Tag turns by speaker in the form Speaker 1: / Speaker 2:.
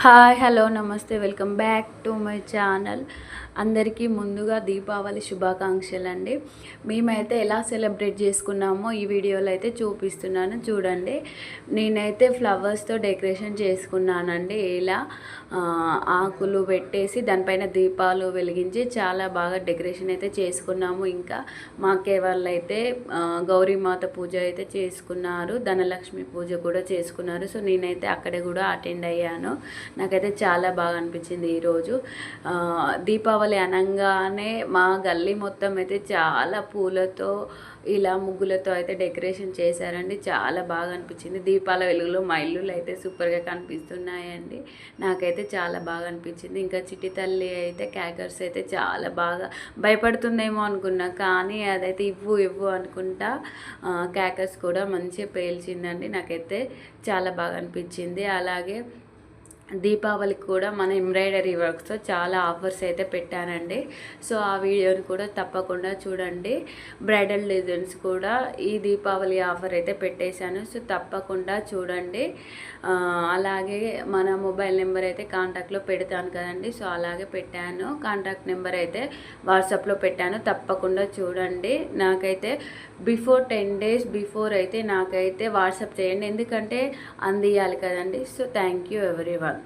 Speaker 1: Hi hello నమస్తే welcome back to my channel. అందరికీ ముందుగా దీపావళి శుభాకాంక్షలు అండి. మేమైతే ఎలా సెలబ్రేట్ చేసుకున్నామో ఈ వీడియోలో అయితే చూపిస్తున్నాను చూడండి. నేనైతే ఫ్లవర్స్తో డెకరేషన్ చేసుకున్నానండి. ఇలా ఆకులు పెట్టేసి దానిపైన దీపాలు వెలిగించి చాలా బాగా డెకరేషన్ అయితే చేసుకున్నాము. ఇంకా మాకే వాళ్ళైతే గౌరీమాత పూజ అయితే చేసుకున్నారు, ధనలక్ష్మి పూజ కూడా చేసుకున్నారు. సో నేనైతే అక్కడే కూడా అటెండ్ అయ్యాను. నాకైతే చాలా బాగా అనిపించింది ఈరోజు. దీపావళి అనగానే మా గల్లీ మొత్తం అయితే చాలా పూలతో ఇలా ముగ్గులతో అయితే డెకరేషన్ చేశారండి. చాలా బాగా అనిపించింది. దీపాల వెలుగులో మా ఇల్లులు అయితే సూపర్గా కనిపిస్తున్నాయండి. నాకైతే చాలా బాగా అనిపించింది. ఇంకా చిట్టి తల్లి అయితే క్యాకర్స్ అయితే చాలా బాగా భయపడుతుందేమో అనుకున్నా, కానీ అదైతే ఇవ్వు అనుకుంటా క్యాకర్స్ కూడా మంచిగా పేల్చిందండి. నాకైతే చాలా బాగా అనిపించింది. అలాగే దీపావళికి కూడా మన ఎంబ్రాయిడరీ వర్క్స్తో చాలా ఆఫర్స్ అయితే పెట్టానండి. సో ఆ వీడియోని కూడా తప్పకుండా చూడండి. బ్రైడల్ డిజైన్స్ కూడా ఈ దీపావళి ఆఫర్ అయితే పెట్టేశాను. సో తప్పకుండా చూడండి. అలాగే మన మొబైల్ నెంబర్ అయితే కాంటాక్ట్లో పెడతాను కదండి. సో అలాగే పెట్టాను. కాంటాక్ట్ నెంబర్ అయితే వాట్సాప్లో పెట్టాను. తప్పకుండా చూడండి. నాకైతే 10 days బిఫోర్ అయితే నాకైతే వాట్సాప్ చేయండి, ఎందుకంటే అందియాలి కదండి. So thank you everyone.